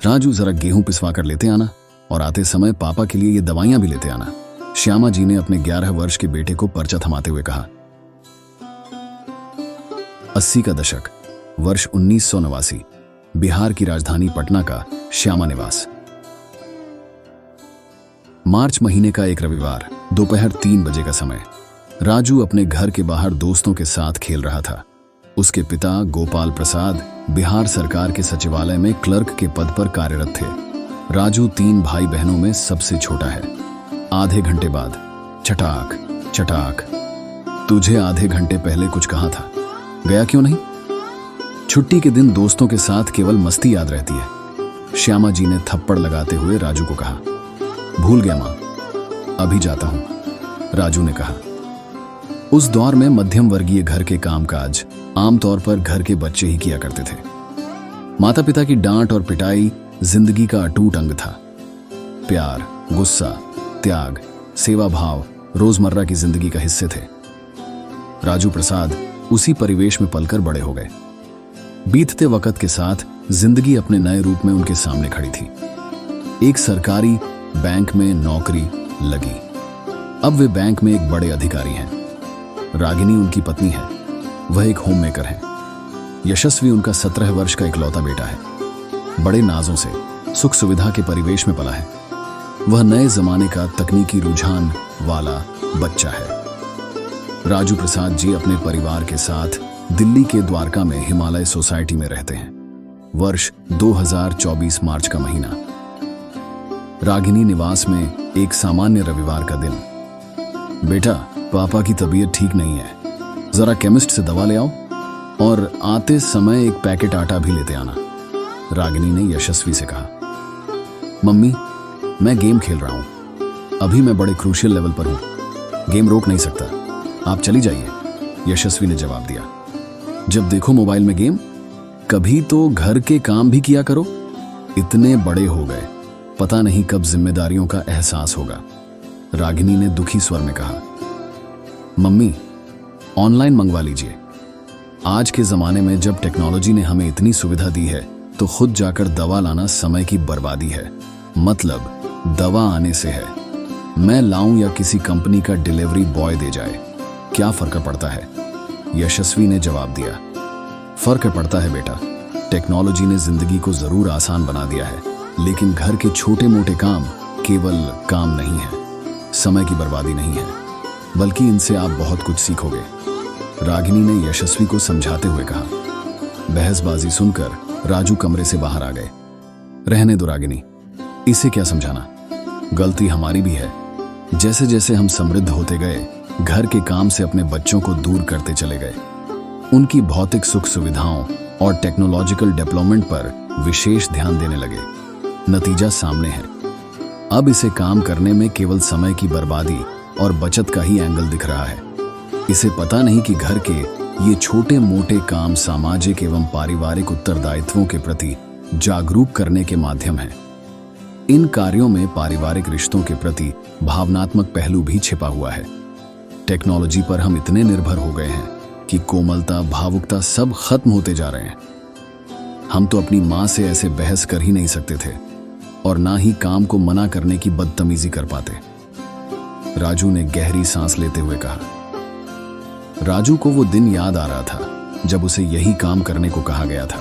राजू जरा गेहूं पिसवा कर लेते आना और आते समय पापा के लिए ये दवाइयां भी लेते आना। श्यामा जी ने अपने 11 वर्ष के बेटे को पर्चा थमाते हुए कहा। 80 का दशक, वर्ष 1989, बिहार की राजधानी पटना का श्यामा निवास। मार्च महीने का एक रविवार, दोपहर 3 बजे का समय। राजू अपने घर के बाहर दोस्तों के साथ खेल रहा था। उसके पिता गोपाल प्रसाद बिहार सरकार के सचिवालय में क्लर्क के पद पर कार्यरत थे। राजू 3 भाई बहनों में सबसे छोटा है। आधे घंटे बाद चटाक चटाक। तुझे आधे घंटे पहले कुछ कहा था, गया क्यों नहीं? छुट्टी के दिन दोस्तों के साथ केवल मस्ती याद रहती है। श्यामा जी ने थप्पड़ लगाते हुए राजू को कहा। भूल गया मां, अभी जाता हूं, राजू ने कहा। उस दौर में मध्यम वर्गीय घर के कामकाज आमतौर पर घर के बच्चे ही किया करते थे। माता पिता की डांट और पिटाई जिंदगी का अटूट अंग था। प्यार, गुस्सा, त्याग, सेवा भाव रोजमर्रा की जिंदगी का हिस्से थे। राजू प्रसाद उसी परिवेश में पलकर बड़े हो गए। बीतते वक्त के साथ जिंदगी अपने नए रूप में उनके सामने खड़ी थी। एक सरकारी बैंक में नौकरी लगी। अब वे बैंक में एक बड़े अधिकारी हैं। रागिनी उनकी पत्नी है। वह एक होममेकर है। यशस्वी उनका 17 वर्ष का इकलौता बेटा है। बड़े नाजों से सुख सुविधा के परिवेश में पला है। वह नए जमाने का तकनीकी रुझान वाला बच्चा है। राजू प्रसाद जी अपने परिवार के साथ दिल्ली के द्वारका में हिमालय सोसाइटी में रहते हैं। वर्ष 2024 मार्च का महीना। रागिनी निवास में एक सामान्य रविवार का दिन। बेटा, पापा की तबीयत ठीक नहीं है, जरा केमिस्ट से दवा ले आओ और आते समय एक पैकेट आटा भी लेते आना, रागिनी ने यशस्वी से कहा। मम्मी, मैं गेम खेल रहा हूं, अभी मैं बड़े क्रूशियल लेवल पर हूं, गेम रोक नहीं सकता, आप चली जाइए, यशस्वी ने जवाब दिया। जब देखो मोबाइल में गेम, कभी तो घर के काम भी किया करो। इतने बड़े हो गए, पता नहीं कब जिम्मेदारियों का एहसास होगा, रागिनी ने दुखी स्वर में कहा। मम्मी, ऑनलाइन मंगवा लीजिए। आज के जमाने में जब टेक्नोलॉजी ने हमें इतनी सुविधा दी है तो खुद जाकर दवा लाना समय की बर्बादी है। मतलब दवा आने से है, मैं लाऊं या किसी कंपनी का डिलीवरी बॉय दे जाए, क्या फर्क पड़ता है? यशस्वी ने जवाब दिया। फर्क पड़ता है बेटा, टेक्नोलॉजी ने जिंदगी को जरूर आसान बना दिया है, लेकिन घर के छोटे मोटे काम केवल काम नहीं है, समय की बर्बादी नहीं है, बल्कि इनसे आप बहुत कुछ सीखोगे, रागिनी ने यशस्वी को समझाते हुए कहा। बहसबाजी सुनकर राजू कमरे से बाहर आ गए। रहने दो रागिनी, इसे क्या समझाना, गलती हमारी भी है। जैसे जैसे हम समृद्ध होते गए, घर के काम से अपने बच्चों को दूर करते चले गए। उनकी भौतिक सुख सुविधाओं और टेक्नोलॉजिकल डेवलपमेंट पर विशेष ध्यान देने लगे। नतीजा सामने है। अब इसे काम करने में केवल समय की बर्बादी और बचत का ही एंगल दिख रहा है। इसे पता नहीं कि घर के ये छोटे मोटे काम सामाजिक एवं पारिवारिक उत्तरदायित्वों के प्रति जागरूक करने के माध्यम हैं। इन कार्यों में पारिवारिक रिश्तों के प्रति भावनात्मक पहलू भी छिपा हुआ है। टेक्नोलॉजी पर हम इतने निर्भर हो गए हैं कि कोमलता, भावुकता सब खत्म होते जा रहे हैं। हम तो अपनी माँ से ऐसे बहस कर ही नहीं सकते थे और ना ही काम को मना करने की बदतमीजी कर पाते, राजू ने गहरी सांस लेते हुए कहा। राजू को वो दिन याद आ रहा था जब उसे यही काम करने को कहा गया था।